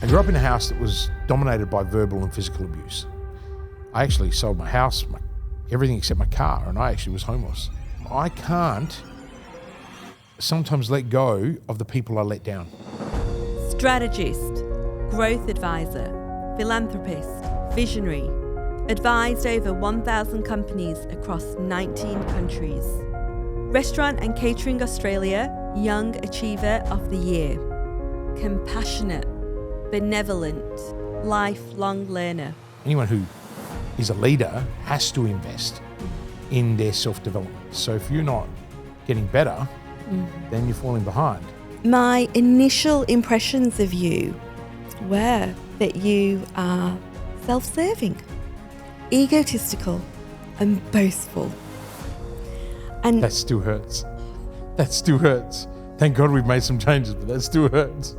I grew up in a house that was dominated by verbal and physical abuse. I actually sold my house, everything except my car, and I actually was homeless. I can't sometimes let go of the people I let down. Strategist, growth advisor, philanthropist, visionary, advised over 1,000 companies across 19 countries. Restaurant and Catering Australia Young Achiever of the Year. Compassionate, benevolent, lifelong learner. Anyone who is a leader has to invest in their self-development. So if you're not getting better, then you're falling behind. My initial impressions of you were that you are self-serving, egotistical, and boastful. And that still hurts. That still hurts. Thank God we've made some changes, but that still hurts.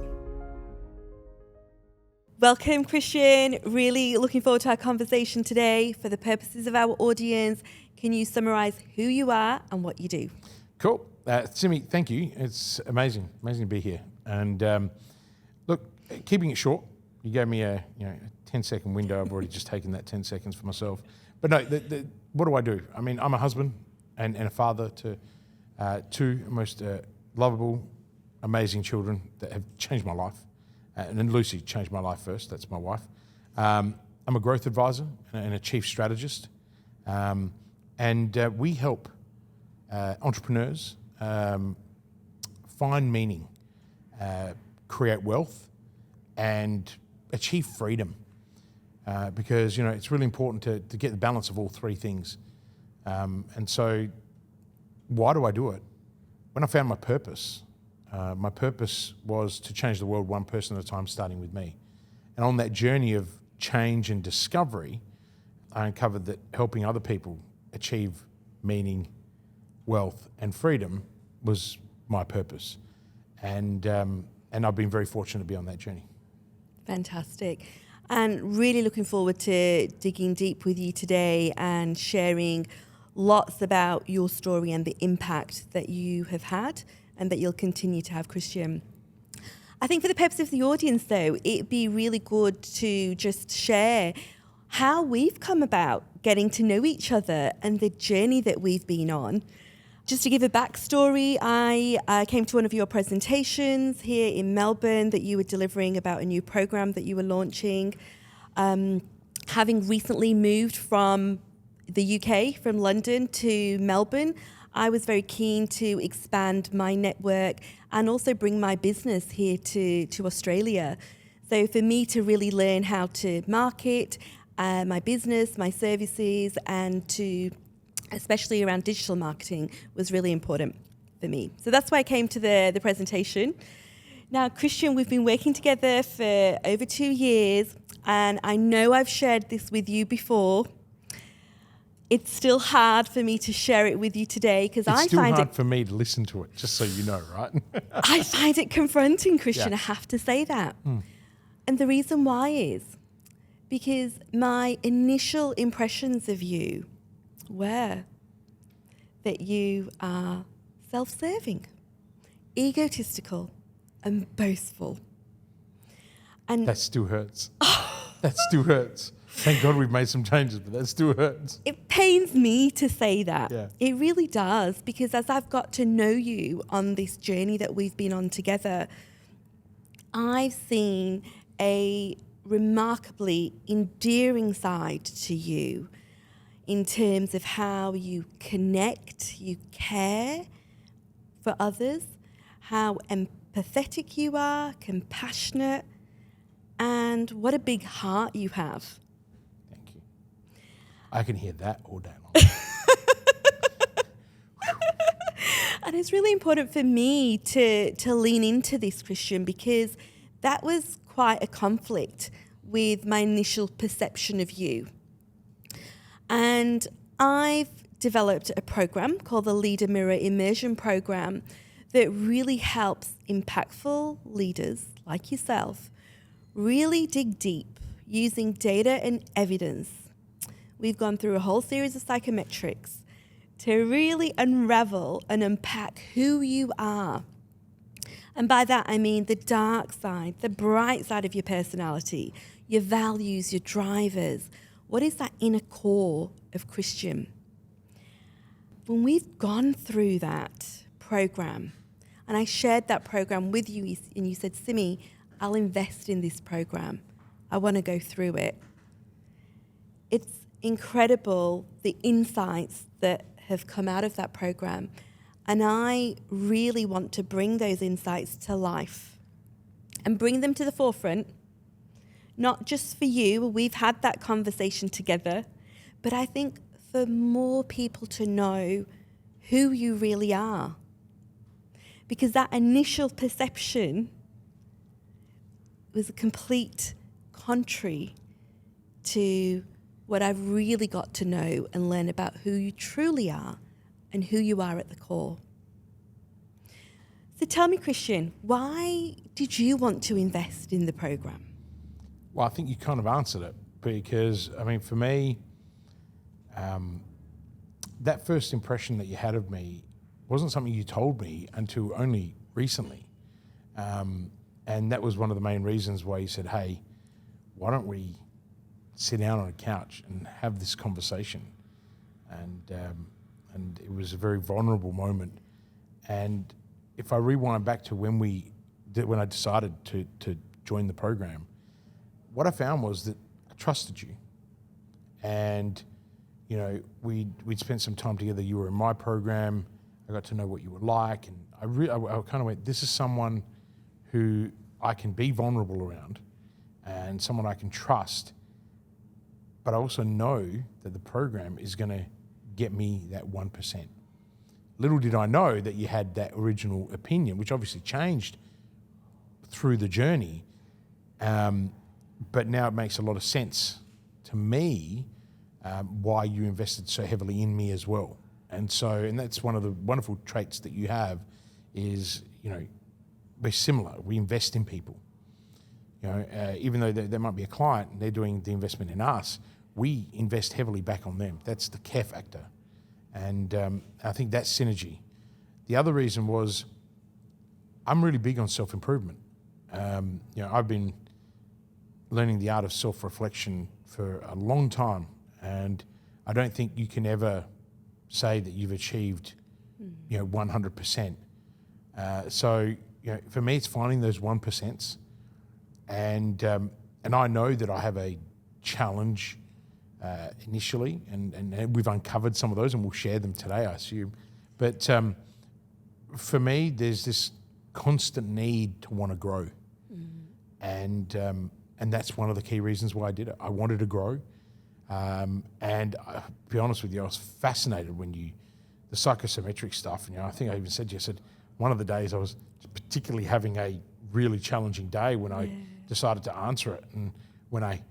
welcome, Kristian. Really looking forward to our conversation today. For the purposes of our audience, can you summarize who you are and what you do? Cool. Simi, thank you. It's amazing to be here. And look, keeping it short, you gave me a 10-second window. I've already just taken that 10 seconds for myself. But no, what do I do? I mean, I'm a husband and a father to two most lovable, amazing children that have changed my life. And then Lucy changed my life first. That's my wife. I'm a growth advisor and a chief strategist. And we help entrepreneurs find meaning, create wealth, and achieve freedom. Because it's really important to get the balance of all three things. And so, why do I do it? When I found my purpose was to change the world one person at a time, starting with me. And on that journey of change and discovery, I uncovered that helping other people achieve meaning, wealth, and freedom was my purpose. And I've been very fortunate to be on that journey. Fantastic. And really looking forward to digging deep with you today and sharing lots about your story and the impact that you have had and that you'll continue to have, Kristian. I think for the purpose of the audience, though, it'd be really good to just share how we've come about getting to know each other and the journey that we've been on. Just to give a backstory, I came to one of your presentations here in Melbourne that you were delivering about a new program that you were launching. Having recently moved from the UK, from London to Melbourne, I was very keen to expand my network and also bring my business here to Australia. So for me to really learn how to market my business, my services, and to especially around digital marketing was really important for me. So that's why I came to the presentation. Now, Kristian, we've been working together for over 2 years, and I know I've shared this with you before. It's still hard for me to share it with you today because I find it's still hard for me to listen to it, just so you know, right? I find it confronting, Kristian. I have to say that. And the reason why is because my initial impressions of you were that you are self-serving, egotistical, and boastful. And that still hurts. That still hurts. Thank God we've made some changes, but that still hurts. It pains me to say that. Yeah. It really does, because as I've got to know you on this journey that we've been on together, I've seen a remarkably endearing side to you in terms of how you connect, you care for others, how empathetic you are, compassionate, and what a big heart you have. Thank you. I can hear that all day long. And it's really important for me to lean into this, Kristian, because that was quite a conflict with my initial perception of you. And I've developed a program called the Leader Mirror Immersion Program that really helps impactful leaders like yourself really dig deep using data and evidence. We've gone through a whole series of psychometrics to really unravel and unpack who you are And by that, I mean the dark side, the bright side of your personality, your values, your drivers. What is that inner core of Kristian? When we've gone through that program, and I shared that program with you, and you said, Simi, I'll invest in this program. I want to go through it. It's incredible the insights that have come out of that program. And I really want to bring those insights to life and bring them to the forefront, not just for you. We've had that conversation together, but I think for more people to know who you really are. Because that initial perception was a complete contrary to what I've really got to know and learn about who you truly are and who you are at the core. So tell me, Kristian, why did you want to invest in the program? Well, I think you kind of answered it because, I mean, for me, that first impression that you had of me wasn't something you told me until only recently. And that was one of the main reasons why you said, hey, why don't we sit down on a couch and have this conversation? And it was a very vulnerable moment. And if I rewind back to when I decided to join the program, what I found was that I trusted you. And, you know, we'd spent some time together. You were in my program. I got to know what you were like. And I kind of went, this is someone who I can be vulnerable around and someone I can trust. But I also know that the program is going to get me that 1%. Little did I know that you had that original opinion, which obviously changed through the journey. But now it makes a lot of sense to me why you invested so heavily in me as well. And that's one of the wonderful traits that you have is, you know, we're similar. We invest in people. You know, even though there might be a client and they're doing the investment in us, we invest heavily back on them. That's the care factor. And I think that's synergy. The other reason was I'm really big on self-improvement. You know, I've been learning the art of self-reflection for a long time, and I don't think you can ever say that you've achieved, you know, 100%. So, you know, for me, it's finding those 1%, and I know that I have a challenge initially, and we've uncovered some of those, and we'll share them today, I assume. But for me, there's this constant need to want to grow, and that's one of the key reasons why I did it. I wanted to grow, and I'll be honest with you, I was fascinated when the psychosometric stuff. And, you know, I think I even said to you, I said one of the days I was particularly having a really challenging day when I decided to answer it, and when I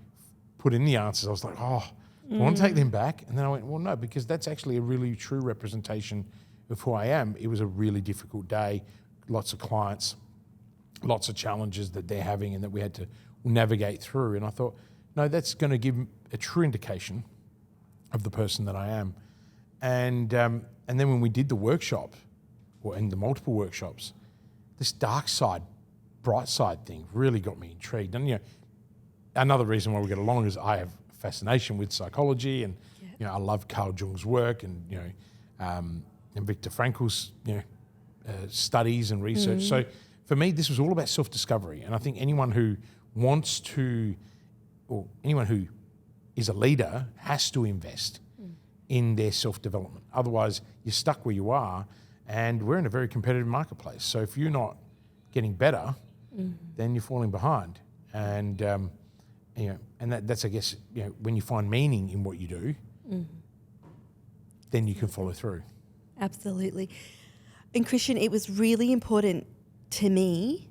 put in the answers, I was like, oh, I want to take them back. And then I went, well, no, because that's actually a really true representation of who I am. It was a really difficult day, lots of clients, lots of challenges that they're having and that we had to navigate through. And I thought, no, that's going to give a true indication of the person that I am. And then when we did the workshop, and the multiple workshops, this dark side, bright side thing really got me intrigued. And, you know, another reason why we get along is I have fascination with psychology, and you know, I love Carl Jung's work, and you know, and Viktor Frankl's, you know, studies and research. So for me, this was all about self-discovery, and I think anyone who wants to, or anyone who is a leader, has to invest in their self-development. Otherwise, you're stuck where you are, and we're in a very competitive marketplace. So if you're not getting better, then you're falling behind, and you know, and that's, I guess, you know, when you find meaning in what you do, then you can follow through. Absolutely. And Kristian, it was really important to me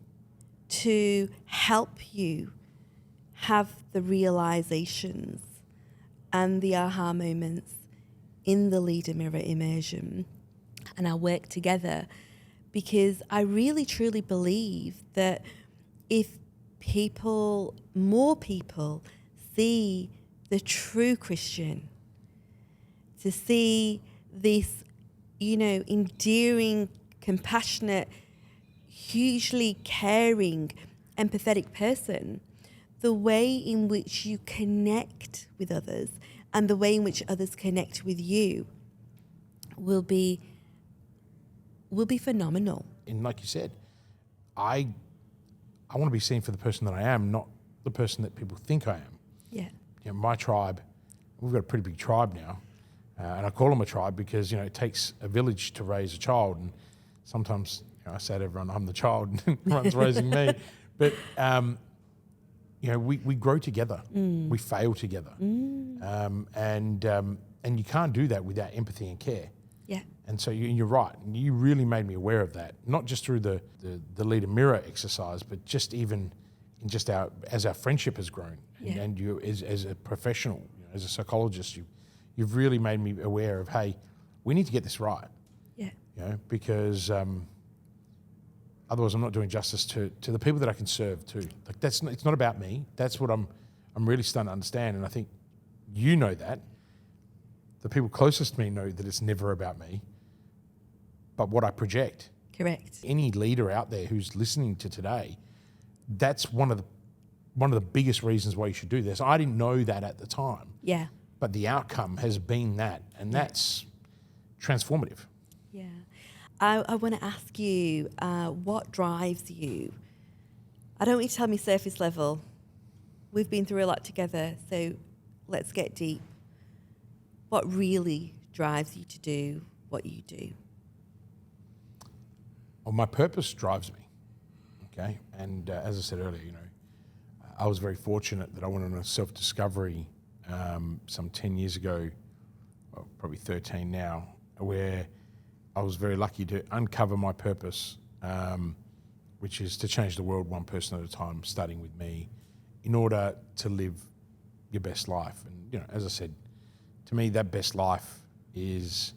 to help you have the realizations and the aha moments in the Leader Mirror immersion and our work together, because I really truly believe that if more people see the true Kristian, to see this, you know, endearing, compassionate, hugely caring, empathetic person, the way in which you connect with others and the way in which others connect with you will be phenomenal. And like you said, I want to be seen for the person that I am, not the person that people think I am. Yeah. You know, my tribe, we've got a pretty big tribe now, and I call them a tribe because, you know, it takes a village to raise a child, and sometimes, you know, I say to everyone, I'm the child and everyone's raising me. But, you know, we grow together, we fail together, and you can't do that without empathy and care. Yeah. And so you're right. And you really made me aware of that, not just through the leader mirror exercise, but just even in just as our friendship has grown, and you as a professional, you know, as a psychologist, you've really made me aware of, hey, we need to get this right. Yeah. You know, because otherwise I'm not doing justice to the people that I can serve too. Like it's not about me. That's what I'm really starting to understand, and I think you know that. The people closest to me know that it's never about me, but what I project. Correct. Any leader out there who's listening to today, that's one of the biggest reasons why you should do this. I didn't know that at the time. Yeah. But the outcome has been that, and that's transformative. Yeah. I want to ask you, what drives you? I don't want you to tell me surface level. We've been through a lot together, so let's get deep. What really drives you to do what you do? Well, my purpose drives me, okay? And as I said earlier, you know, I was very fortunate that I went on a self-discovery some 10 years ago, well, probably 13 now, where I was very lucky to uncover my purpose, which is to change the world one person at a time, starting with me, in order to live your best life. And, you know, as I said, to me, that best life is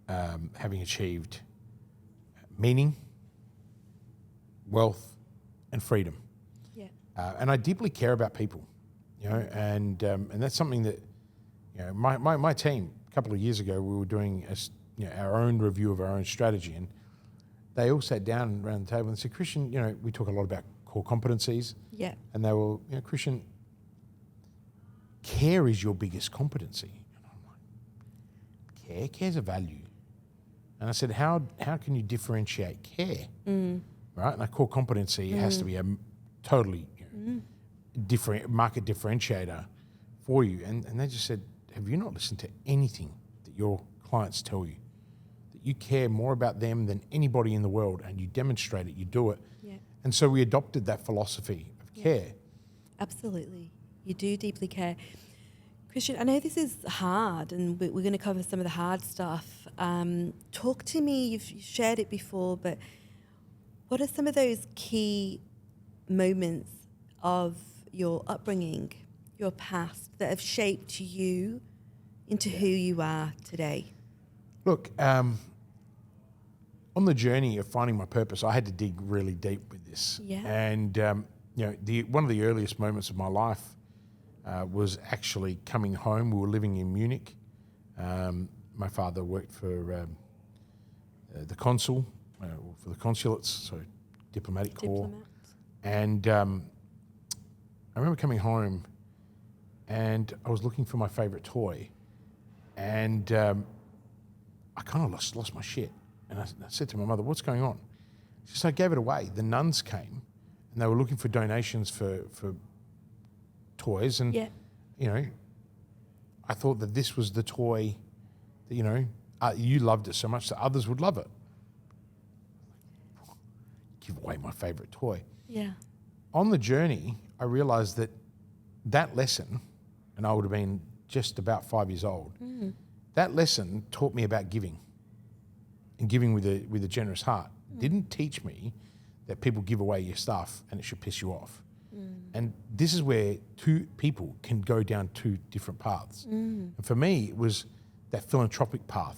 having achieved meaning, wealth, and freedom. Yeah. And I deeply care about people, you know, and that's something that, you know, my team, a couple of years ago, we were doing our own review of our own strategy, and they all sat down around the table and said, Kristian, you know, we talk a lot about core competencies. Yeah. And they were, you know, Kristian, care is your biggest competency. And I'm like, care's a value. And I said, how can you differentiate care? Right? And a core competency has to be a totally different market differentiator for you. And they just said, have you not listened to anything that your clients tell you? That you care more about them than anybody in the world, and you demonstrate it, you do it. Yeah. And so we adopted that philosophy of care. Absolutely. You do deeply care. Kristian, I know this is hard, and we're going to cover some of the hard stuff. Talk to me, you've shared it before, but what are some of those key moments of your upbringing, your past, that have shaped you into who you are today? Look, on the journey of finding my purpose, I had to dig really deep with this. Yeah. And, you know, one of the earliest moments of my life was actually coming home. We were living in Munich. My father worked for the consul, for the consulates, so diplomatic corps. And I remember coming home and I was looking for my favourite toy, and I kind of lost my shit. And I said to my mother, what's going on? She said, I gave it away. The nuns came and they were looking for donations for toys, and you know, I thought that this was the toy that, you know, you loved it so much that others would love it. Give away my favorite toy. Yeah. On the journey, I realized that lesson, and I would have been just about 5 years old, that lesson taught me about giving, and giving with a generous heart. Didn't teach me that people give away your stuff and it should piss you off. And this is where two people can go down two different paths. And for me, it was that philanthropic path.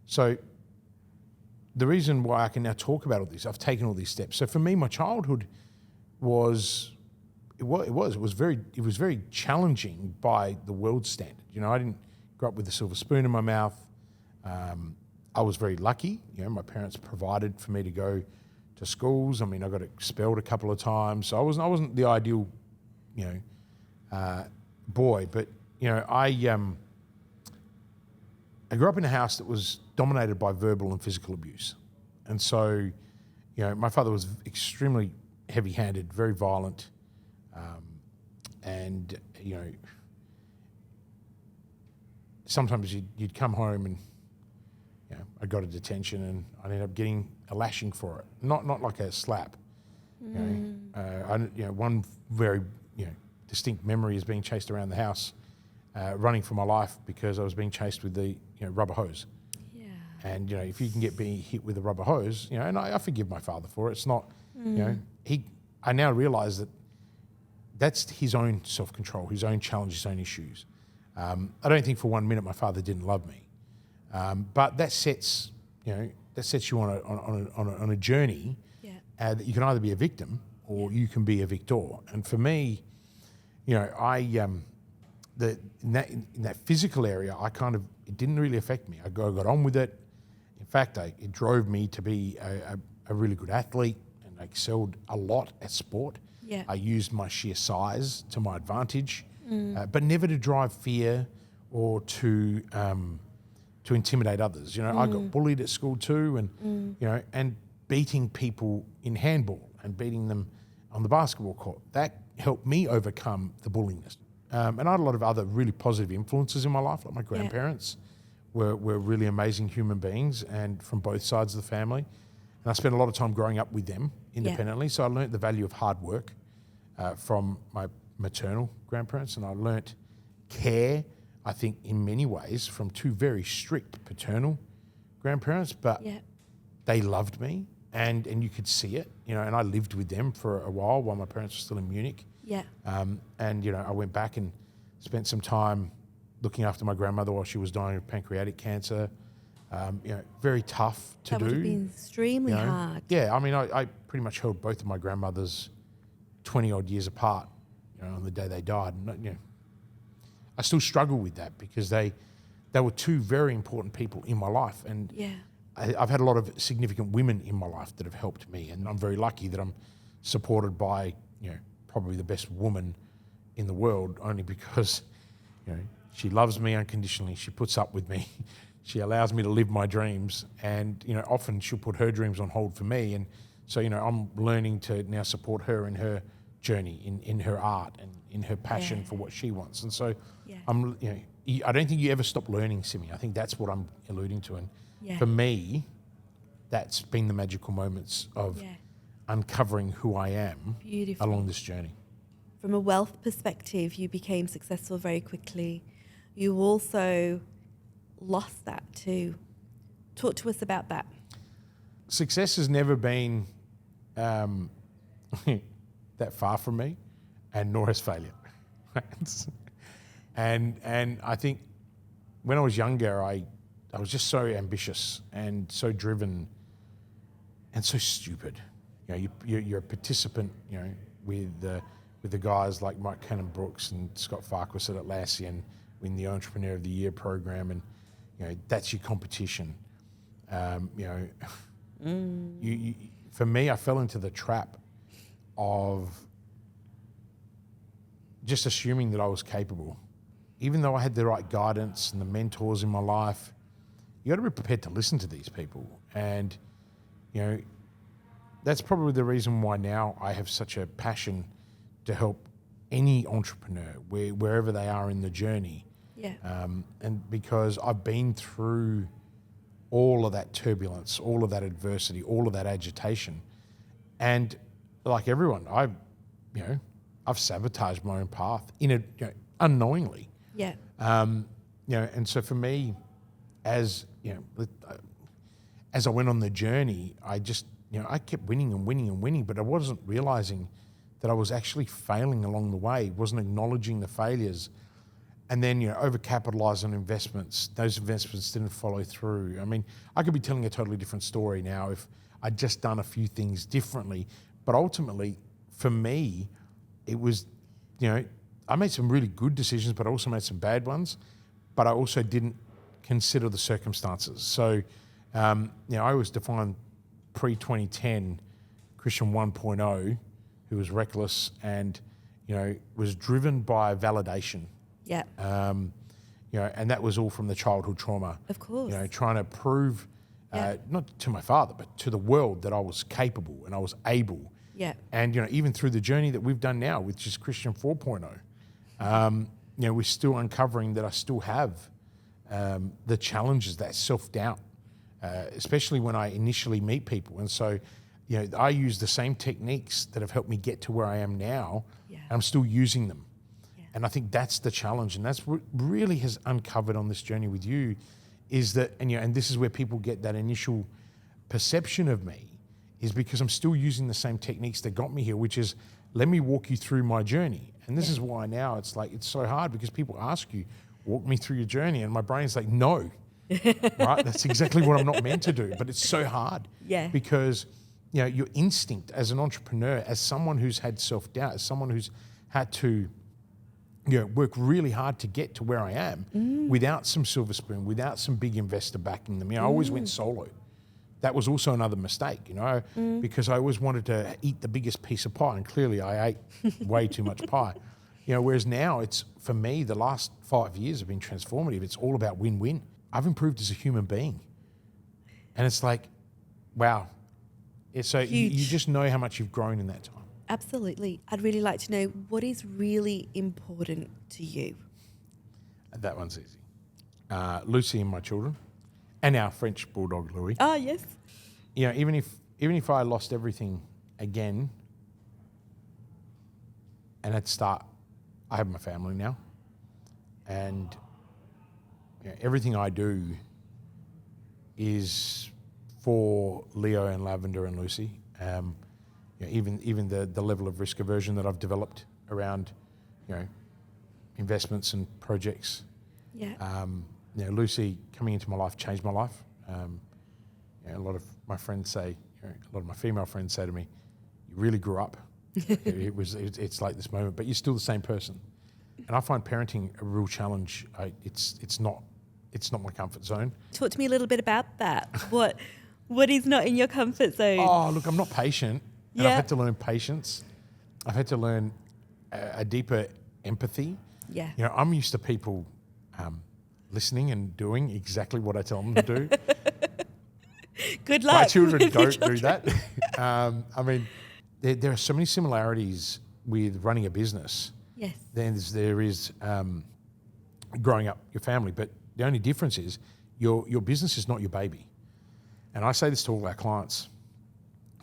So the reason why I can now talk about all this, I've taken all these steps. So for me, my childhood was very challenging by the world standard. You know, I didn't grow up with a silver spoon in my mouth. I was very lucky. You know, my parents provided for me to go to to schools. I mean, I got expelled a couple of times. So I wasn't the ideal, boy. But, I grew up in a house that was dominated by verbal and physical abuse. And so, my father was extremely heavy-handed, very violent. And, sometimes you'd come home and, I got a detention and I ended up getting a lashing for it. Not like a slap. One very, distinct memory is being chased around the house, running for my life because I was being chased with the, rubber hose. Yeah. And, if you can get being hit with a rubber hose, and I forgive my father for it. It's not, I now realise that that's his own self-control, his own challenges, his own issues. I don't think for 1 minute my father didn't love me. But that sets you on a journey that you can either be a victim or you can be a victor. And for me, in that physical area, it didn't really affect me. I got on with it. In fact, it drove me to be a really good athlete, and I excelled a lot at sport. Yeah. I used my sheer size to my advantage, but never to drive fear or to intimidate others. I got bullied at school too, and and beating people in handball and beating them on the basketball court, that helped me overcome the bullyingness. And I had a lot of other really positive influences in my life, like my grandparents were really amazing human beings, and from both sides of the family. And I spent a lot of time growing up with them independently, so I learnt the value of hard work from my maternal grandparents, and I learnt care, I think, in many ways from two very strict paternal grandparents, but they loved me, and you could see it, and I lived with them for a while my parents were still in Munich. Yeah. And, I went back and spent some time looking after my grandmother while she was dying of pancreatic cancer. Very tough to do. That would have been extremely hard. Yeah, I mean, I pretty much held both of my grandmothers 20 odd years apart, on the day they died. And, I still struggle with that because they were two very important people in my life. And I've had a lot of significant women in my life that have helped me. And I'm very lucky that I'm supported by, probably the best woman in the world, only because, she loves me unconditionally. She puts up with me. She allows me to live my dreams. And, often she'll put her dreams on hold for me. And so, I'm learning to now support her in her journey, in her art and in her passion for what she wants. And so I don't think you ever stop learning, Simi. I think that's what I'm alluding to. And for me, that's been the magical moments of uncovering who I am along this journey. From a wealth perspective, you became successful very quickly. You also lost that too. Talk to us about that. Success has never been that far from me, and nor has failure. and I think when I was younger, I was just so ambitious and so driven and so stupid. You're a participant, with the guys like Mike Cannon-Brooks and Scott Farquhar at Atlassian in the Entrepreneur of the Year program, and that's your competition. For me, I fell into the trap of just assuming that I was capable, even though I had the right guidance and the mentors in my life. You got to be prepared to listen to these people, and that's probably the reason why now I have such a passion to help any entrepreneur wherever they are in the journey. And because I've been through all of that turbulence, all of that adversity, all of that agitation, and like everyone, I've sabotaged my own path unknowingly. And so for me, as I went on the journey, I just I kept winning and winning and winning, but I wasn't realizing that I was actually failing along the way, wasn't acknowledging the failures. And then, overcapitalized on investments. Those investments didn't follow through. I mean, I could be telling a totally different story now if I'd just done a few things differently. But ultimately, for me, it was, I made some really good decisions, but I also made some bad ones. But I also didn't consider the circumstances. So, I always define pre-2010 Kristian 1.0, who was reckless and, was driven by validation. Yeah. And that was all from the childhood trauma. Of course. Trying to prove, not to my father, but to the world that I was capable and I was able. Yeah. And, even through the journey that we've done now, which is Kristian 4.0, we're still uncovering that I still have the challenges, that self-doubt, especially when I initially meet people. And so, I use the same techniques that have helped me get to where I am now, and I'm still using them. Yeah. And I think that's the challenge. And that's what really has uncovered on this journey with you is that, and this is where people get that initial perception of me, is because I'm still using the same techniques that got me here, which is, let me walk you through my journey. And this is why now it's so hard, because people ask you, walk me through your journey. And my brain's like, no, right? That's exactly what I'm not meant to do. But it's so hard because, your instinct as an entrepreneur, as someone who's had self-doubt, as someone who's had to, work really hard to get to where I am without some silver spoon, without some big investor backing them. I always went solo. That was also another mistake, because I always wanted to eat the biggest piece of pie, and clearly I ate way too much pie. Whereas now it's, for me, the last 5 years have been transformative. It's all about win-win. I've improved as a human being. And it's like, wow. So you just know how much you've grown in that time. Absolutely. I'd really like to know, what is really important to you? That one's easy. Lucy and my children, and our French bulldog, Louis. Oh, yes. Even if I lost everything again, and at start, I have my family now, and everything I do is for Leo and Lavender and Lucy. Even the level of risk aversion that I've developed around, investments and projects. Yeah. Lucy coming into my life changed my life. A lot of my friends say, a lot of my female friends say to me, "You really grew up." It's like this moment, but you're still the same person. And I find parenting a real challenge. It's not my comfort zone. Talk to me a little bit about that. What is not in your comfort zone? Oh, look, I'm not patient. And I've had to learn patience. I've had to learn a deeper empathy. Yeah. I'm used to people listening and doing exactly what I tell them to do. Good luck. My children don't do that. There are so many similarities with running a business. Yes. There is growing up your family, but the only difference is your business is not your baby. And I say this to all our clients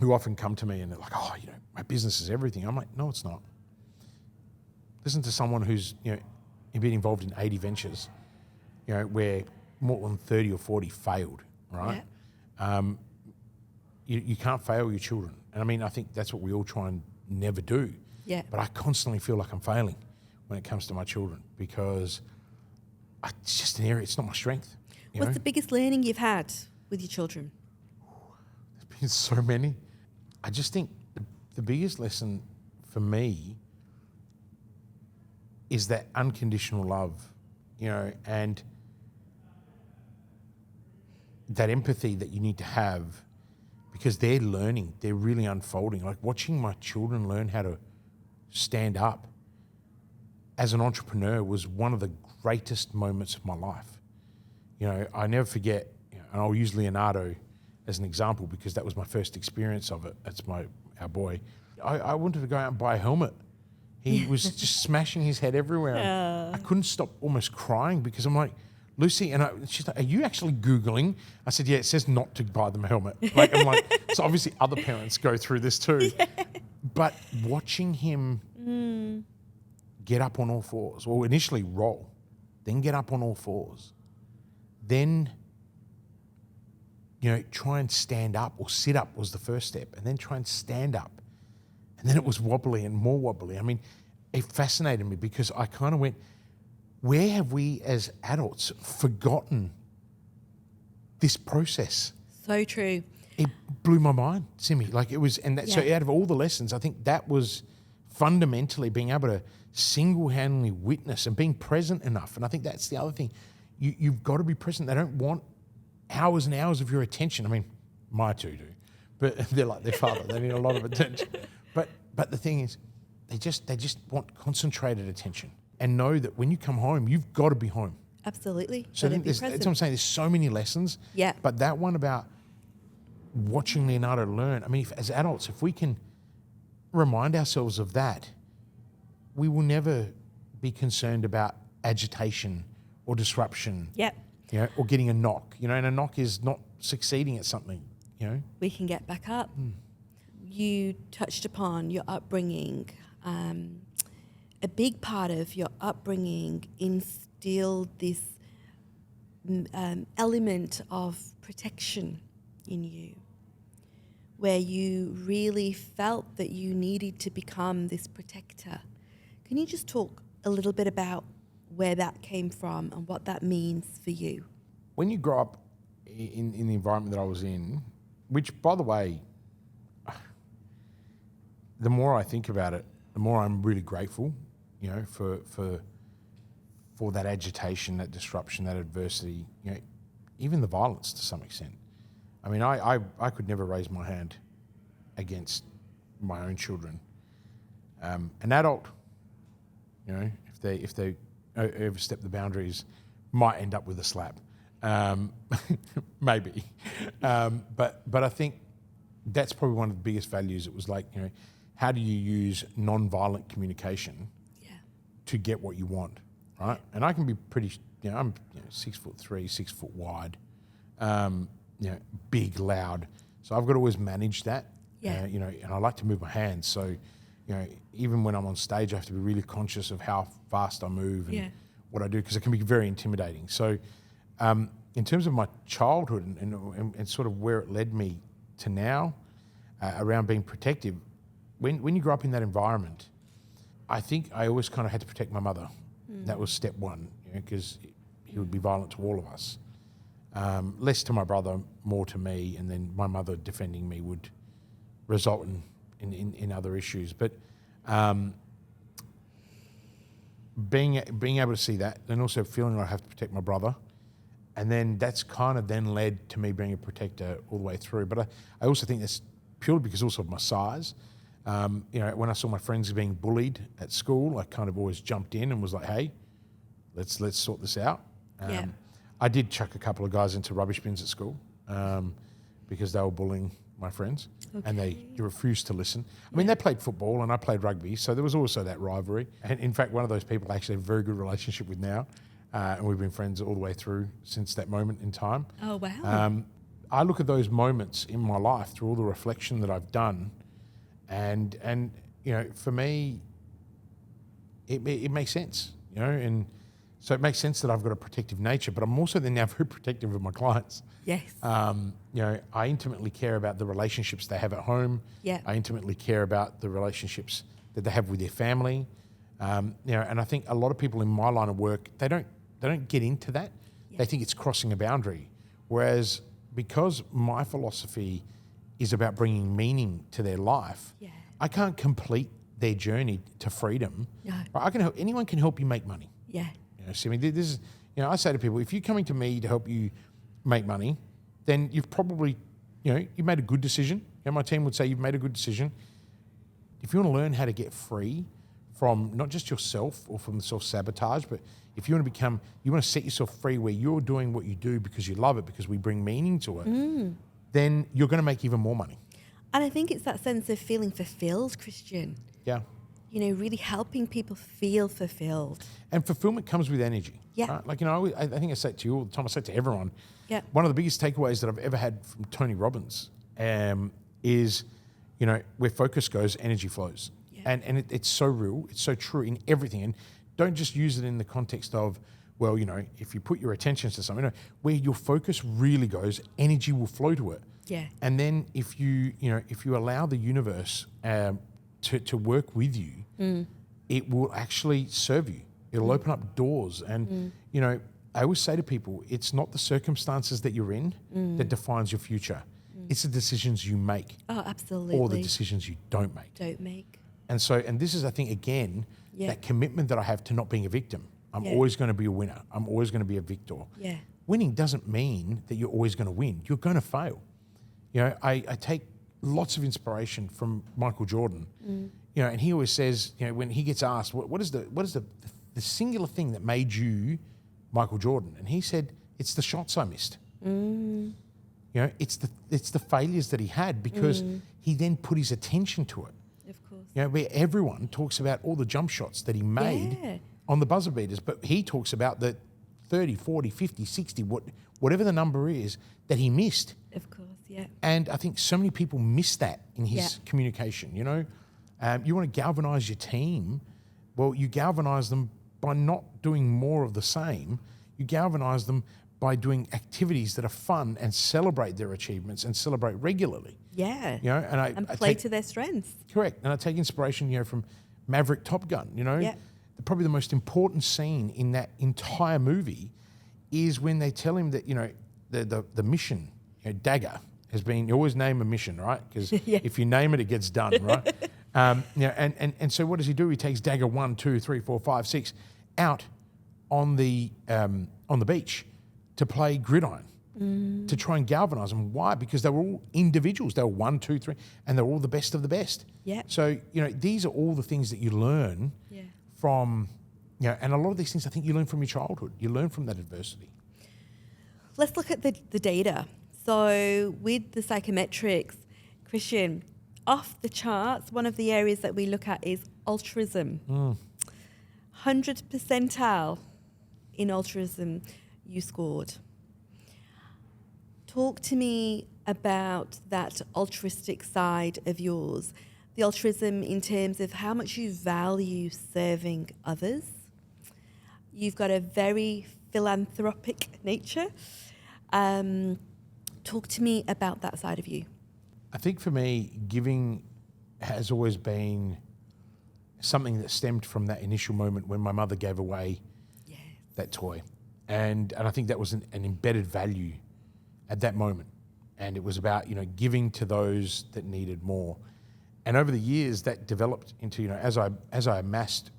who often come to me and they're like, "Oh, my business is everything." I'm like, "No, it's not." Listen to someone who's been involved in 80 ventures, where more than 30 or 40 failed, right? Yeah. You can't fail your children. And I think that's what we all try and never do. Yeah. But I constantly feel like I'm failing when it comes to my children, because it's just an area, it's not my strength. What's the biggest learning you've had with your children? There's been so many. I just think the biggest lesson for me is that unconditional love, and that empathy that you need to have, because they're learning, they're really unfolding. Like watching my children learn how to stand up as an entrepreneur was one of the greatest moments of my life. I never forget, and I'll use Leonardo as an example because that was my first experience of it. That's our boy. I wanted to go out and buy a helmet. He was just smashing his head everywhere. I couldn't stop almost crying because I'm like, "Lucy," and she's like, "Are you actually Googling?" I said, "Yeah, it says not to buy them a helmet." I'm like, so obviously other parents go through this too. Yeah. But watching him get up on all fours, or initially roll, then get up on all fours, then try and stand up, or sit up was the first step, and then try and stand up. And then it was wobbly and more wobbly. It fascinated me because I kind of went, where have we as adults forgotten this process? So true. It blew my mind, Simi. So out of all the lessons, I think that was fundamentally being able to single-handedly witness and being present enough. And I think that's the other thing. You've got to be present. They don't want hours and hours of your attention. My two do. but they're like their father. They need a lot of attention. But the thing is, they just want concentrated attention and know that when you come home, you've got to be home. Absolutely. So that's what I'm saying. There's so many lessons. Yeah. But that one about watching Leonardo learn, I mean, as adults, if we can remind ourselves of that, we will never be concerned about agitation or disruption. Yeah. You know, or getting a knock. You know, and a knock is not succeeding at something. You know, We can get back up. You touched upon your upbringing. A big part of your upbringing instilled this element of protection in you, where you really felt that you needed to become this protector. Can you just talk a little bit about where that came from and what that means for you? when you grow up in the environment that I was in, which, by the way, the more I think about it, the more I'm really grateful, you know, for that agitation, that disruption, that adversity, you know, even the violence to some extent. I mean, I could never raise my hand against my own children. An adult, you know, if they overstep the boundaries, might end up with a slap, maybe. But I think that's probably one of the biggest values. It was like, you know, how do you use non-violent communication to get what you want, right? And I can be pretty, you know, I'm 6'3", 6 foot wide, you know, big, loud. So I've got to always manage that, you know, and I like to move my hands. So, you know, even when I'm on stage, I have to be really conscious of how fast I move and what I do, because it can be very intimidating. So in terms of my childhood and sort of where it led me to now, around being protective, when you grow up in that environment, I think I always kind of had to protect my mother. That was step one, because he would be violent to all of us. Less to my brother, more to me, and then my mother defending me would result in other issues. But being able to see that, and also feeling like I have to protect my brother, and then that's kind of then led to me being a protector all the way through. But I also think that's purely because also of my size. You know, when I saw my friends being bullied at school, I kind of always jumped in and was like, "Hey, let's sort this out." I did chuck a couple of guys into rubbish bins at school because they were bullying my friends, and they refused to listen. I mean, they played football and I played rugby, so there was also that rivalry. And in fact, one of those people I actually have a very good relationship with now, and we've been friends all the way through since that moment in time. Oh, wow. I look at those moments in my life through all the reflection that I've done, and you know, for me, it makes sense, you know, and so it makes sense that I've got a protective nature, but I'm also then now very protective of my clients. Yes. You know, I intimately care about the relationships they have at home. Yeah. I intimately care about the relationships that they have with their family. You know, and I think a lot of people in my line of work, they don't get into that. They think it's crossing a boundary. Whereas because my philosophy is about bringing meaning to their life, I can't complete their journey to freedom. No. I can help. Anyone can help you make money. Yeah. You know, so I mean, this is, you know, I say to people, if you're coming to me to help you make money, then you've probably, you know, you've made a good decision. You know, my team would say you've made a good decision. If you want to learn how to get free from not just yourself or from the self-sabotage, but if you want to set yourself free where you're doing what you do because you love it, because we bring meaning to it, then you're going to make even more money. And I think it's that sense of feeling fulfilled, Kristian. Yeah. You know, really helping people feel fulfilled. And fulfillment comes with energy. Yeah. Right? Like, you know, I think I say it to you all the time, I say it to everyone. Yeah. One of the biggest takeaways that I've ever had from Tony Robbins is, you know, where focus goes, energy flows. Yeah. And it's so real, it's so true in everything. And don't just use it in the context of, well, you know, if you put your attention to something, you know, where your focus really goes, energy will flow to it. Yeah. And then if you allow the universe to work with you, it will actually serve you. It'll open up doors. And, you know, I always say to people, it's not the circumstances that you're in that defines your future. It's the decisions you make. Oh, absolutely. Or the decisions you don't make. And so, and this is, I think, again, that commitment that I have to not being a victim. I'm always going to be a winner. I'm always going to be a victor. Yeah. Winning doesn't mean that you're always going to win. You're going to fail. You know, I take lots of inspiration from Michael Jordan. You know, and he always says, you know, when he gets asked, what is the singular thing that made you Michael Jordan? And he said, it's the shots I missed. You know, it's the failures that he had, because he then put his attention to it. Of course. You know, where everyone talks about all the jump shots that he made on the buzzer beaters, but he talks about the 30, 40, 50, 60, whatever the number is that he missed. Of course, yeah. And I think so many people miss that in his communication, you know. You want to galvanise your team. Well, you galvanise them by not doing more of the same. You galvanise them by doing activities that are fun and celebrate their achievements and celebrate regularly. Yeah. You know, and I play take, to their strengths. Correct. And I take inspiration, you know, from Maverick Top Gun, you know. Probably the most important scene in that entire movie is when they tell him that, you know, the mission, you know, Dagger has been, you always name a mission, right? Because if you name it, it gets done, right? You know, and so what does he do? He takes Dagger 1, 2, 3, 4, 5, 6 out on the beach to play gridiron, to try and galvanise them. Why? Because they were all individuals. They were 1, 2, 3, and they were all the best of the best. Yeah. So, you know, these are all the things that you learn from, you know, and a lot of these things I think you learn from your childhood. You learn from that adversity. Let's look at the data. So with the psychometrics, Kristian, off the charts, one of the areas that we look at is altruism. 100th percentile in altruism you scored. Talk to me about that altruistic side of yours. The altruism in terms of how much you value serving others. You've got a very philanthropic nature. Talk to me about that side of you. I think for me, giving has always been something that stemmed from that initial moment when my mother gave away that toy. And I think that was an embedded value at that moment. And it was about, you know, giving to those that needed more. And over the years, that developed into, you know, as I amassed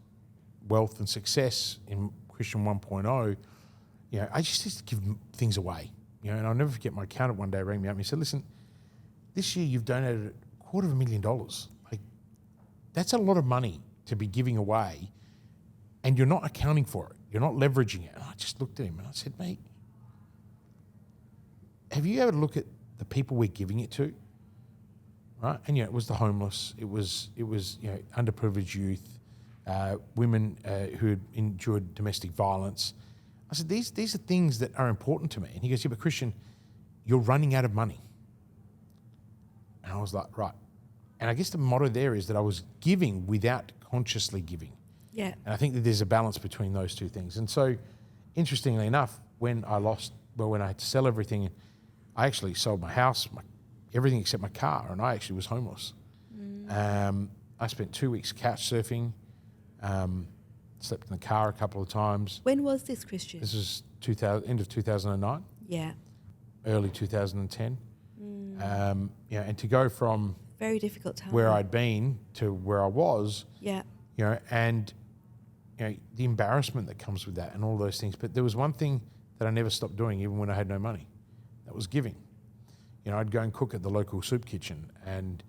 wealth and success in Kristian 1.0, you know, I just used to give things away. You know, and I'll never forget my accountant one day rang me up and he said, listen, this year you've donated $250,000. Like, that's a lot of money to be giving away, and you're not accounting for it. You're not leveraging it. And I just looked at him and I said, mate, have you ever looked at the people we're giving it to? Right? And, you know, it was the homeless. It was you know, underprivileged youth, women who had endured domestic violence. I said, these are things that are important to me. And he goes, yeah, but Kristian, you're running out of money. And I was like, right. And I guess the motto there is that I was giving without consciously giving. Yeah. And I think that there's a balance between those two things. And so, interestingly enough, when I had to sell everything, I actually sold my house, everything except my car, and I actually was homeless. I spent 2 weeks couch surfing, slept in the car a couple of times. When was this, Kristian? This was end of 2009. Yeah. Early 2010. You know, and to go from very difficult time where I'd been to where I was, you know, and you know, the embarrassment that comes with that and all those things. But there was one thing that I never stopped doing, even when I had no money. That was giving. You know, I'd go and cook at the local soup kitchen. And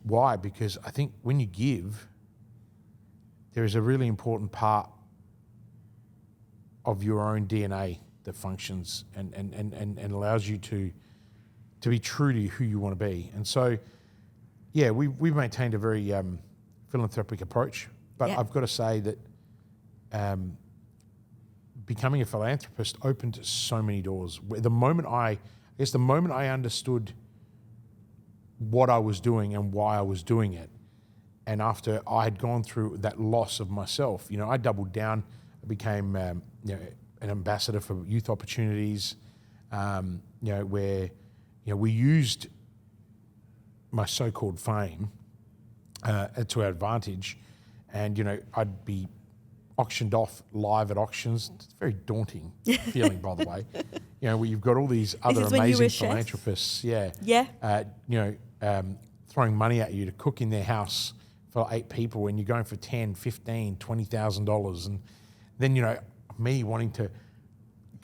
why? Because I think when you give, there is a really important part of your own DNA that functions and allows you to be true to who you want to be. And so, yeah, we've maintained a very philanthropic approach. But I've got to say that becoming a philanthropist opened so many doors. The moment I understood what I was doing and why I was doing it, and after I had gone through that loss of myself, you know, I doubled down. I became, you know, an ambassador for youth opportunities, you know, where, you know, we used my so-called fame to our advantage. And, you know, I'd be auctioned off live at auctions. It's a very daunting feeling, by the way. You know, where you've got all these other amazing philanthropists, you know, throwing money at you to cook in their house for 8 people, and you're going for $10,000, $15,000, $20,000. And then, you know, me wanting to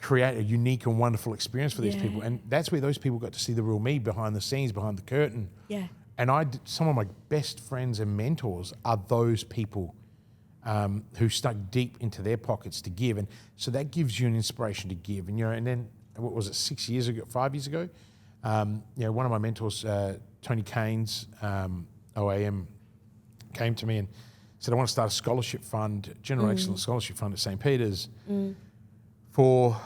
create a unique and wonderful experience for these Yeah. people. And that's where those people got to see the real me behind the scenes, behind the curtain. Yeah. And some of my best friends and mentors are those people who stuck deep into their pockets to give. And so that gives you an inspiration to give. And, and then, what was it, 5 years ago, one of my mentors, Tony Keynes, OAM, came to me and said, I want to start a scholarship fund, general excellence scholarship fund at St. Peter's for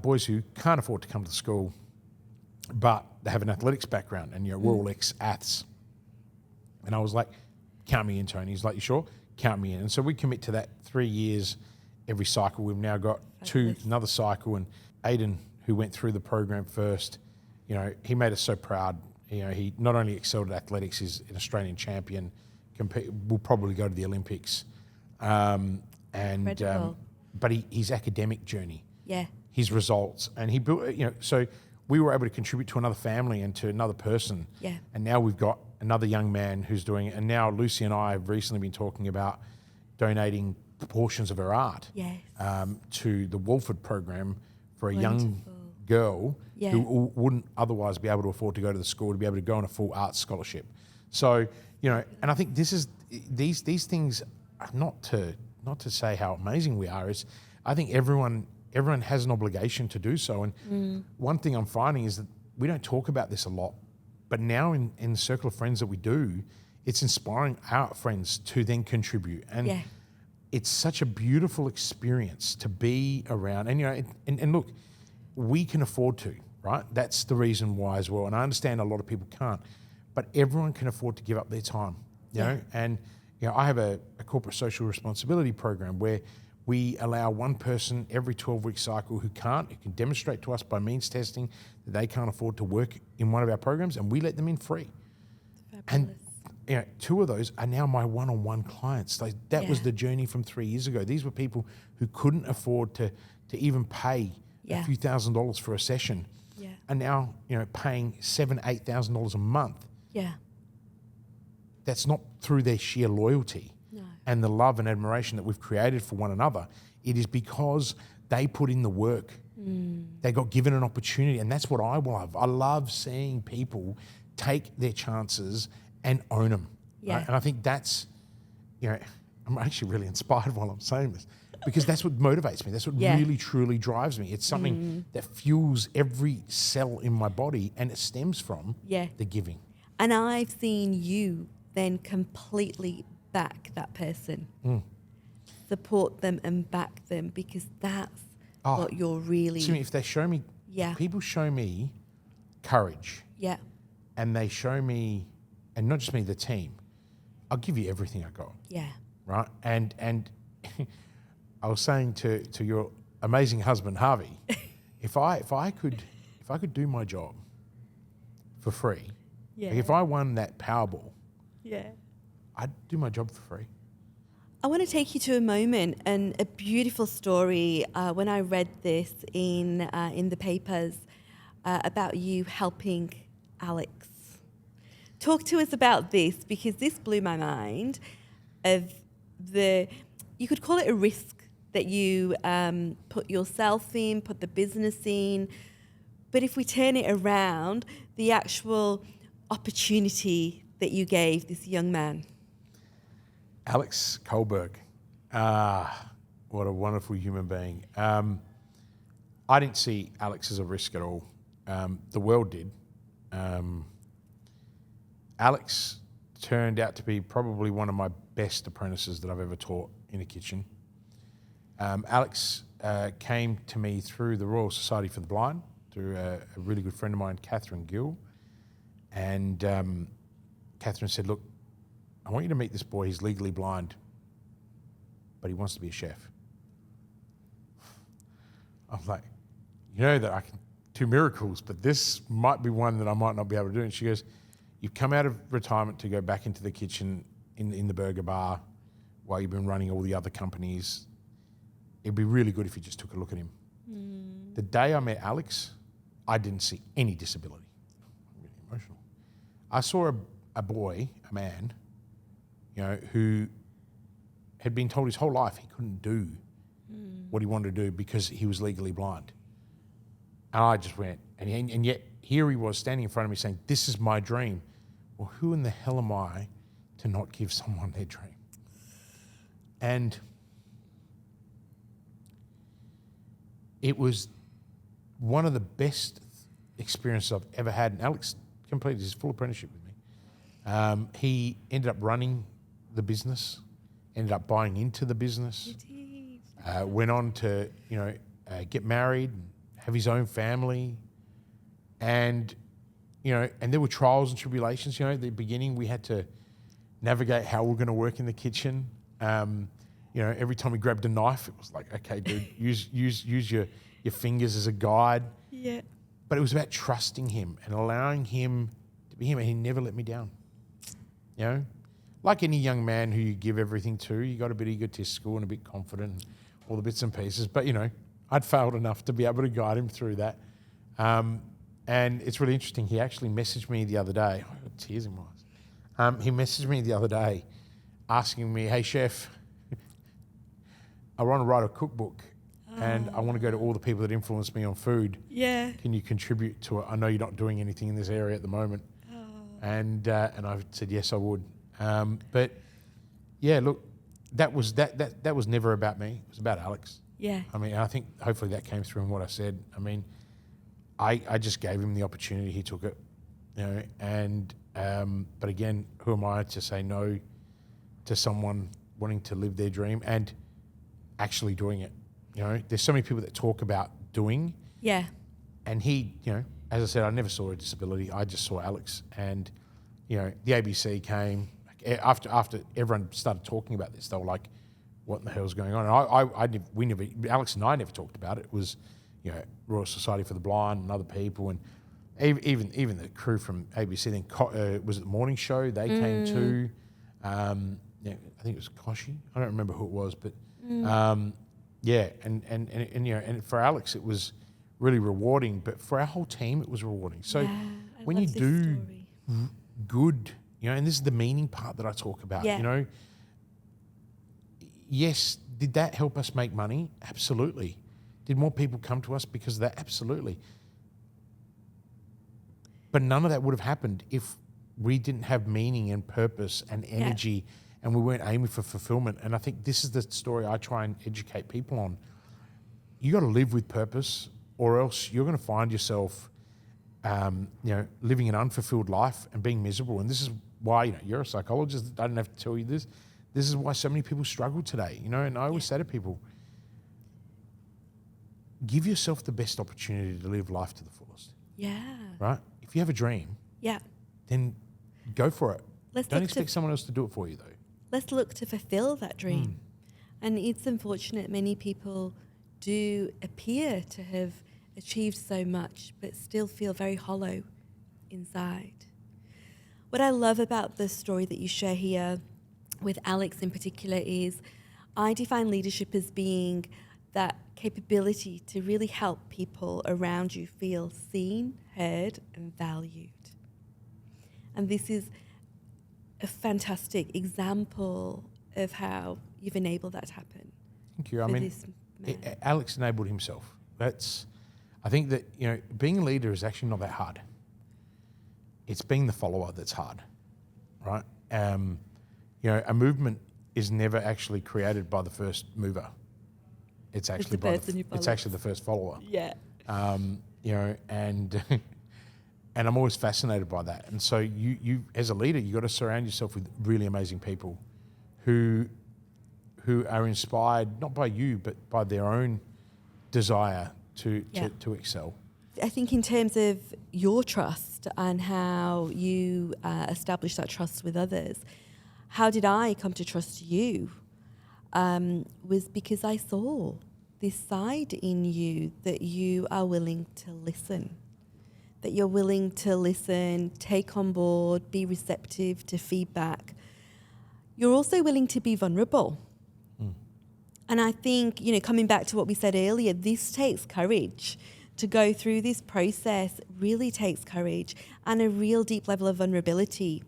boys who can't afford to come to the school, but they have an athletics background and, we're all ex-aths. And I was like, count me in, Tony. He's like, you sure? Count me in. And so we commit to that 3 years every cycle. We've now got another cycle, and Aidan, who went through the program first, he made us so proud. He not only excelled at athletics, he's an Australian champion, will probably go to the Olympics. But his academic journey, his results, and he built, so we were able to contribute to another family and to another person. Yeah. And now we've got another young man who's doing it. And now Lucy and I have recently been talking about donating portions of her art to the Wolford program for a young girl who wouldn't otherwise be able to afford to go to the school, to be able to go on a full art scholarship. So, and I think these things are not to say how amazing we are. Is I think everyone has an obligation to do so. And one thing I'm finding is that we don't talk about this a lot, but now in the circle of friends that we do, it's inspiring our friends to then contribute. And it's such a beautiful experience to be around. And, and look, we can afford to, right? That's the reason why as well. And I understand a lot of people can't, but everyone can afford to give up their time, you know? And, I have a corporate social responsibility program where we allow one person every 12-week cycle who can demonstrate to us by means testing that they can't afford to work in one of our programs, and we let them in free. Fabulous. And 2 of those are now my one-on-one clients. That was the journey from 3 years ago. These were people who couldn't afford to even pay a few $1,000s for a session, and now paying $7,000, $8,000 a month. Yeah. That's not through their sheer loyalty and the love and admiration that we've created for one another. It is because they put in the work. They got given an opportunity, and that's what I love. I love seeing people take their chances and own them. Yeah. Right? And I think that's, I'm actually really inspired while I'm saying this, because that's what motivates me. That's what really, truly drives me. It's something that fuels every cell in my body, and it stems from the giving. And I've seen you then completely back that person, support them and back them, because that's what you're really... See, if they show me... People show me courage. And they show me, and not just me, the team, I'll give you everything I got. Right? And I was saying to your amazing husband, Harvey, if I could do my job for free, like if I won that Powerball, I'd do my job for free. I want to take you to a moment and a beautiful story. When I read this in the papers about you helping Alex. Talk to us about this, because this blew my mind. You could call it a risk that you put yourself in, put the business in. But if we turn it around, the actual opportunity that you gave this young man. Alex Kolberg. What a wonderful human being. I didn't see Alex as a risk at all. The world did. Alex turned out to be probably one of my best apprentices that I've ever taught in a kitchen. Alex came to me through the Royal Society for the Blind, through a really good friend of mine, Catherine Gill. And Catherine said, look, I want you to meet this boy. He's legally blind, but he wants to be a chef. I was like, that I can do miracles, but this might be one that I might not be able to do. And she goes, you've come out of retirement to go back into the kitchen in the burger bar while you've been running all the other companies. It'd be really good if you just took a look at him. The day I met Alex, I didn't see any disability. I'm really emotional. I saw a boy, a man, who had been told his whole life he couldn't do what he wanted to do because he was legally blind. And I just went, and yet here he was standing in front of me saying, this is my dream. Well, who in the hell am I to not give someone their dream? And it was one of the best experiences I've ever had. And Alex completed his full apprenticeship with me. He ended up running the business, ended up buying into the business, went on to, get married, and have his own family. And, and there were trials and tribulations. At the beginning we had to navigate how we're going to work in the kitchen. Every time we grabbed a knife, it was like, okay, dude, use your fingers as a guide. Yeah. But it was about trusting him and allowing him to be him, and he never let me down. Like any young man who you give everything to, you got a bit egotistical and a bit confident, and all the bits and pieces. But I'd failed enough to be able to guide him through that. And it's really interesting. He actually messaged me the other day. I got tears in my eyes. He messaged me the other day asking me, hey, chef, I want to write a cookbook and I want to go to all the people that influenced me on food. Yeah. Can you contribute to it? I know you're not doing anything in this area at the moment. And I said, yes, I would. But yeah, look, that was never about me. It was about Alex. Yeah. I think hopefully that came through in what I said. I just gave him the opportunity. He took it, and but again, who am I to say no to someone wanting to live their dream and actually doing it? There's so many people that talk about doing. Yeah. And he, as I said, I never saw a disability. I just saw Alex, and the ABC came after everyone started talking about this. They were like, "What in the hell's going on?" And Alex and I never talked about it. It was, Royal Society for the Blind and other people, and even the crew from ABC. Then was it the morning show? They came too. I think it was Koshi. I don't remember who it was, but yeah. And for Alex, it was really rewarding, but for our whole team, it was rewarding. So when you do good, and this is the meaning part that I talk about, yes, did that help us make money? Absolutely. Did more people come to us because of that? Absolutely. But none of that would have happened if we didn't have meaning and purpose and energy and we weren't aiming for fulfillment. And I think this is the story I try and educate people on. You got to live with purpose, or else you're going to find yourself, living an unfulfilled life and being miserable. And this is why, you're a psychologist. I don't have to tell you this. This is why so many people struggle today, And I always say to people, give yourself the best opportunity to live life to the fullest. Yeah. Right? If you have a dream, then go for it. Don't expect someone else to do it for you, though. Let's look to fulfill that dream. And it's unfortunate many people do appear to have achieved so much, but still feel very hollow inside. What I love about the story that you share here with Alex in particular is I define leadership as being that capability to really help people around you feel seen, heard, and valued. And this is a fantastic example of how you've enabled that to happen. Thank you. Alex enabled himself. I think that, being a leader is actually not that hard. It's being the follower that's hard, right? A movement is never actually created by the first mover. It's actually the first follower. Yeah. And I'm always fascinated by that. And so you as a leader, you got to surround yourself with really amazing people who are inspired not by you but by their own desire to excel. I think in terms of your trust and how you establish that trust with others, how did I come to trust you? Was because I saw this side in you that you are willing to listen, that you're willing to listen, take on board, be receptive to feedback. You're also willing to be vulnerable. And I think, coming back to what we said earlier, this takes courage. To go through this process really takes courage and a real deep level of vulnerability.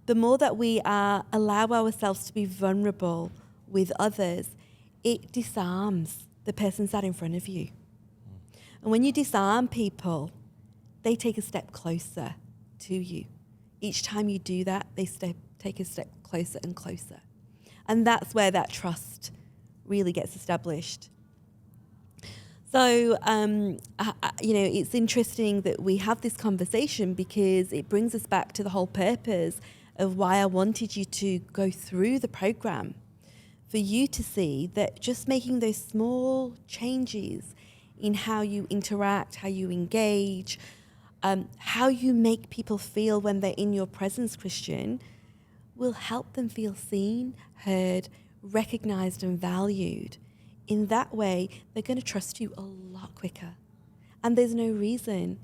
The more that we allow ourselves to be vulnerable with others, it disarms the person sat in front of you. And when you disarm people, they take a step closer to you. Each time you do that, they take a step closer and closer. And that's where that trust really gets established. So, it's interesting that we have this conversation because it brings us back to the whole purpose of why I wanted you to go through the program, for you to see that just making those small changes in how you interact, how you engage, how you make people feel when they're in your presence, Kristian, will help them feel seen, heard, recognized and valued. In that way, they're going to trust you a lot quicker. And there's no reason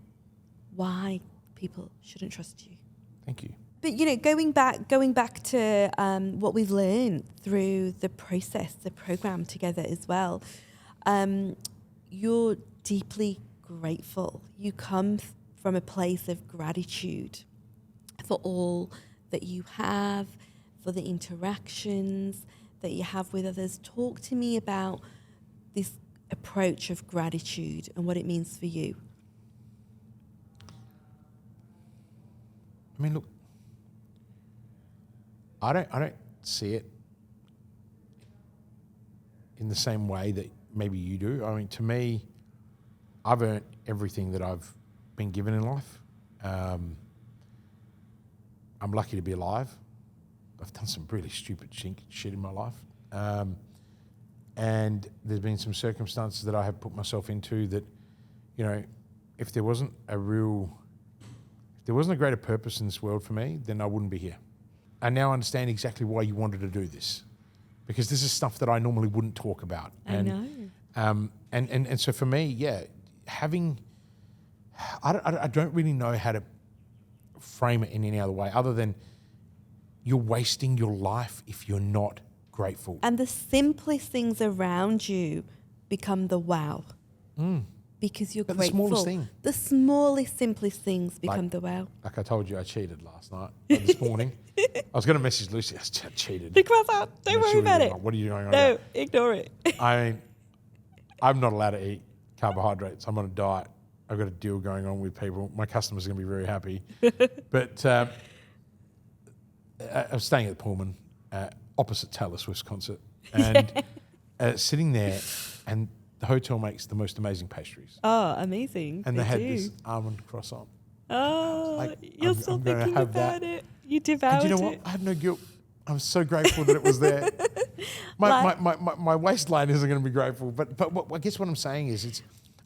why people shouldn't trust you. Thank you. But, going back to what we've learned through the process, the program together as well, you're deeply grateful. You come from a place of gratitude for all that you have, for the interactions that you have with others. Talk to me about this approach of gratitude and what it means for you. I mean, look, I don't see it in the same way that maybe you do. I mean, to me, I've earned everything that I've been given in life. I'm lucky to be alive. I've done some really stupid shit in my life. And there's been some circumstances that I have put myself into that, if there wasn't a greater purpose in this world for me, then I wouldn't be here. I now understand exactly why you wanted to do this, because this is stuff that I normally wouldn't talk about. I know. And so for me, I don't really know how to frame it in any other way other than you're wasting your life if you're not grateful. And the simplest things around you become the wow. Because you're grateful. The smallest thing. The smallest, simplest things become the wow. Like I told you, I cheated last night, this morning. I was going to message Lucy. I cheated. Think about that. Don't worry about it. What are you doing? No, ignore it. I'm not allowed to eat carbohydrates. I'm on a diet. I've got a deal going on with people. My customers are going to be very happy. But I was staying at the Pullman, opposite Taylor Swift's concert, and sitting there, and the hotel makes the most amazing pastries. Oh, amazing. And they had this almond croissant. Oh, you're still thinking about it. You devoured it. And you know what? I have no guilt. I'm so grateful that it was there. My waistline isn't going to be grateful, but I guess what I'm saying is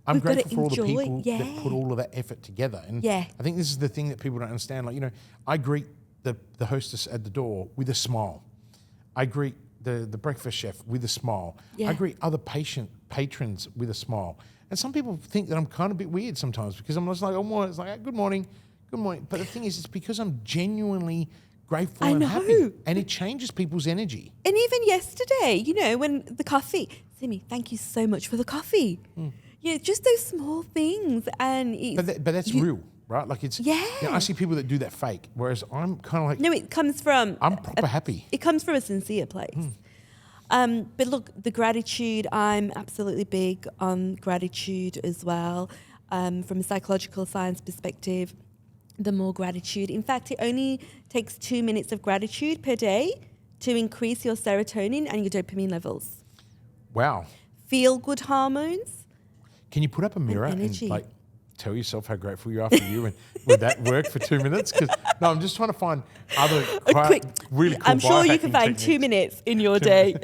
I'm grateful for all the people that put all of that effort together. And I think this is the thing that people don't understand. I greet the hostess at the door with a smile. I greet the breakfast chef with a smile. I greet other patrons with a smile. And some people think that I'm kind of a bit weird sometimes because I'm just like, it's like, good morning. But the thing is, it's because I'm genuinely grateful and happy. And it changes people's energy. And even yesterday, when the coffee, Simi, thank you so much for the coffee. Just those small things. But that's real, right? Like it's, I see people that do that fake, whereas I'm kind of like, no, it comes from, I'm proper happy. It comes from a sincere place. But look, the gratitude, I'm absolutely big on gratitude as well. From a psychological science perspective, the more gratitude. In fact, it only takes 2 minutes of gratitude per day to increase your serotonin and your dopamine levels. Wow. Feel good hormones. Can you put up a mirror and tell yourself how grateful you are for you? And would that work for 2 minutes? No, I'm just trying to find other really cool I'm sure you can find techniques. 2 minutes in your day.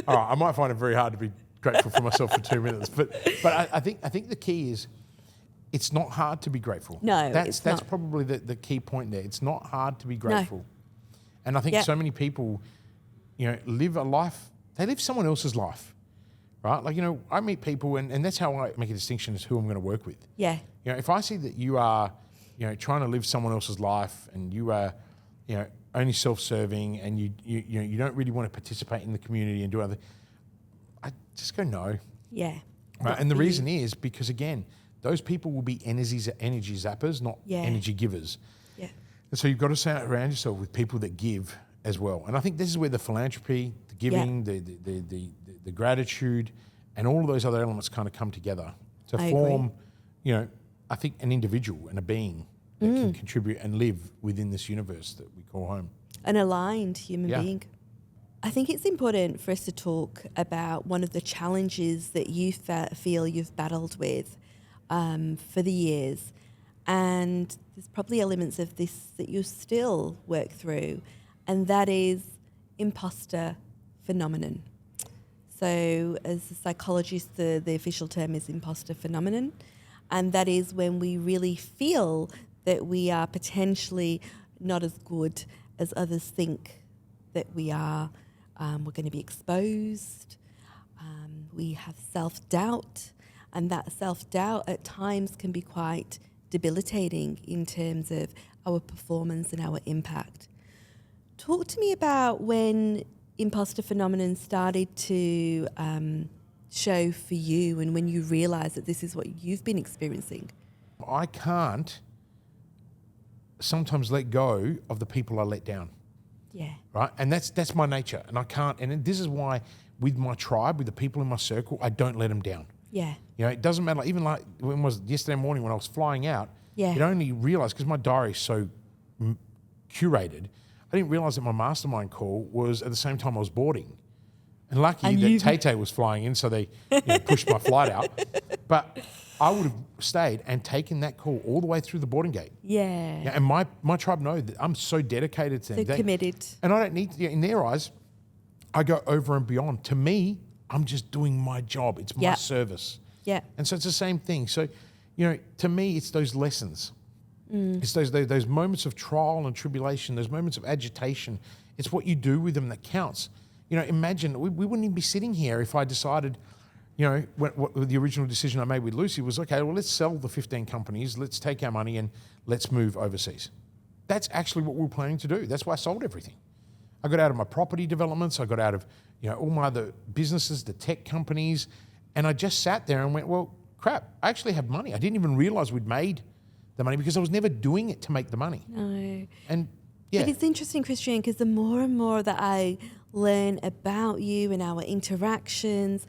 All right, I might find it very hard to be grateful for myself for 2 minutes, but I think the key is it's not hard to be grateful. No, that's probably the key point there. It's not hard to be grateful, and I think so many people, live a life. They live someone else's life. Right? Like, I meet people and that's how I make a distinction as who I'm going to work with. Yeah. If I see that you are, trying to live someone else's life and you are, only self-serving and you don't really want to participate in the community and do other, I just go no. Yeah. Right? And the reason is because, again, those people will be energy zappers, not energy givers. Yeah. And so you've got to surround yourself with people that give as well. And I think this is where the philanthropy, the giving, the gratitude, and all of those other elements kind of come together. to I form, I think an individual and a being that can contribute and live within this universe that we call home. An aligned human Yeah. being. I think it's important for us to talk about one of the challenges that you feel you've battled with for the years. And there's probably elements of this that you still work through, and that is imposter phenomenon. So as a psychologist, the official term is imposter phenomenon. And that is when we really feel that we are potentially not as good as others think that we are. We're going to be exposed. We have self-doubt. And that self-doubt at times can be quite debilitating in terms of our performance and our impact. Talk to me about when imposter phenomenon started to show for you and when you realised that this is what you've been experiencing. I can't sometimes let go of the people I let down. Yeah. Right? And that's my nature. And I can't, and this is why with my tribe, with the people in my circle, I don't let them down. Yeah. It doesn't matter. Even like when it was yesterday morning when I was flying out, Yeah. it only realised, because my diary is so curated, I didn't realise that my mastermind call was at the same time I was boarding. And lucky that Tay-Tay was flying in, so they pushed my flight out. But I would have stayed and taken that call all the way through the boarding gate. Yeah. And my tribe know that I'm so dedicated to them. So committed. And I don't need to, in their eyes, I go over and beyond. To me, I'm just doing my job. It's my service. Yeah. And so it's the same thing. So, to me, it's those lessons. It's those moments of trial and tribulation, those moments of agitation. It's what you do with them that counts. Imagine, we wouldn't even be sitting here if I decided, what the original decision I made with Lucy was, okay, well, let's sell the 15 companies, let's take our money and let's move overseas. That's actually what we were planning to do. That's why I sold everything. I got out of my property developments. I got out of, all my other businesses, the tech companies, and I just sat there and went, well, crap, I actually have money. I didn't even realize we'd made the money because I was never doing it to make the money. No. And yeah. But it's interesting, Kristian, because the more and more that I learn about you and our interactions,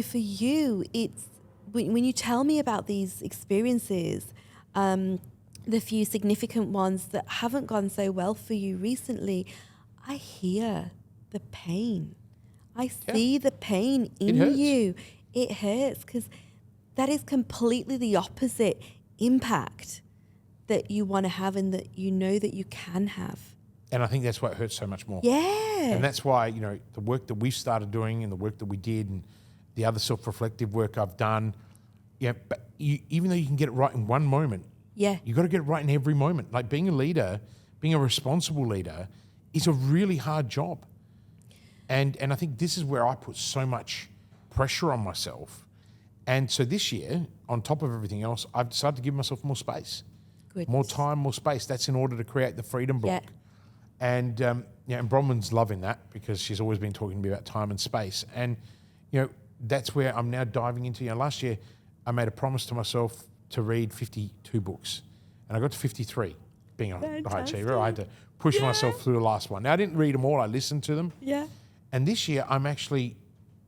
for you, it's when you tell me about these experiences, the few significant ones that haven't gone so well for you recently, I hear the pain. I see the pain in you. It hurts because that is completely the opposite impact that you want to have and that that you can have. And I think that's why it hurts so much more. Yeah. And that's why, the work that we've started doing and the work that we did and the other self-reflective work I've done, but even though you can get it right in one moment, you got to get it right in every moment. Like being a leader, being a responsible leader is a really hard job. And I think this is where I put so much pressure on myself. And so this year, on top of everything else, I've decided to give myself more space. Good. More time, more space. That's in order to create the freedom block. And and Bronwyn's loving that because she's always been talking to me about time and space. And that's where I'm now diving into. Last year I made a promise to myself to read 52 books, and I got to 53. Being a high achiever, I had to push myself through the last one. Now I didn't read them all; I listened to them. Yeah. And this year I'm actually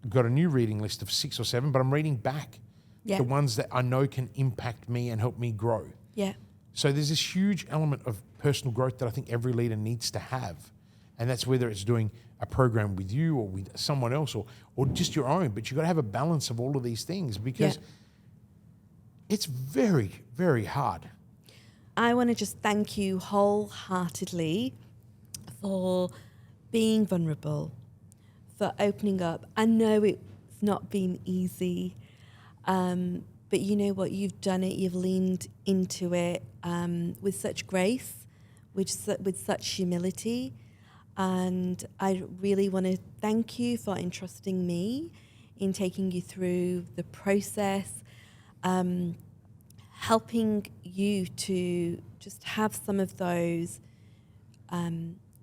got a new reading list of 6 or 7, but I'm reading back the ones that I know can impact me and help me grow. Yeah. So there's this huge element of personal growth that I think every leader needs to have. And that's whether it's doing a program with you or with someone else or just your own. But you've got to have a balance of all of these things because it's very, very hard. I want to just thank you wholeheartedly for being vulnerable, for opening up. I know it's not been easy, but you know what? You've done it. You've leaned into it with such grace, with such humility. And I really want to thank you for entrusting me in taking you through the process, helping you to just have some of those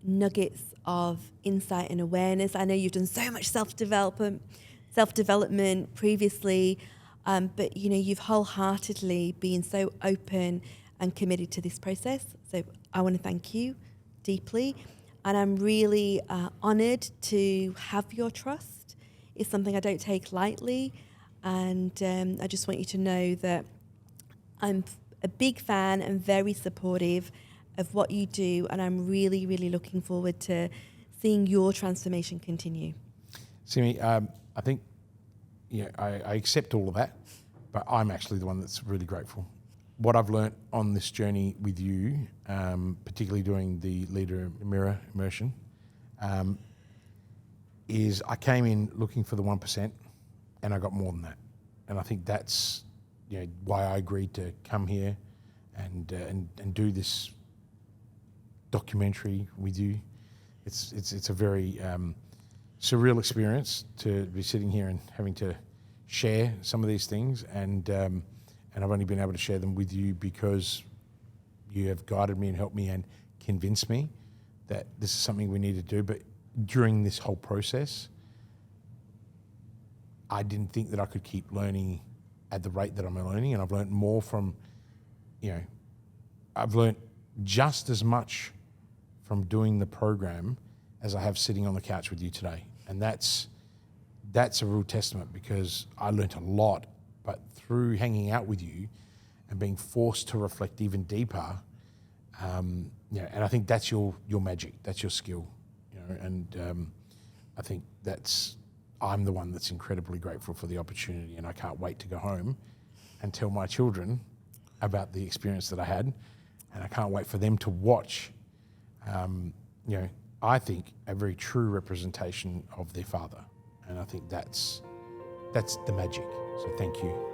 nuggets of insight and awareness. I know you've done so much self-development previously, but you've wholeheartedly been so open and committed to this process. So I want to thank you deeply. And I'm really honoured to have your trust. It's something I don't take lightly. And I just want you to know that I'm a big fan and very supportive of what you do, and I'm really, really looking forward to seeing your transformation continue. Simi, I think I accept all of that, but I'm actually the one that's really grateful. What I've learnt on this journey with you, particularly doing the Leader Mirror immersion, is I came in looking for the 1%, and I got more than that. And I think that's why I agreed to come here and do this documentary with you. It's a very surreal experience to be sitting here and having to share some of these things, and I've only been able to share them with you because you have guided me and helped me and convinced me that this is something we need to do. But during this whole process, I didn't think that I could keep learning at the rate that I'm learning, and I've learned more from, I've learned just as much from doing the program as I have sitting on the couch with you today. And that's a real testament, because I learned a lot, but through hanging out with you and being forced to reflect even deeper, and I think that's your magic, that's your skill, and I think I'm the one that's incredibly grateful for the opportunity, and I can't wait to go home and tell my children about the experience that I had, and I can't wait for them to watch, I think a very true representation of their father, and I think that's the magic. So thank you.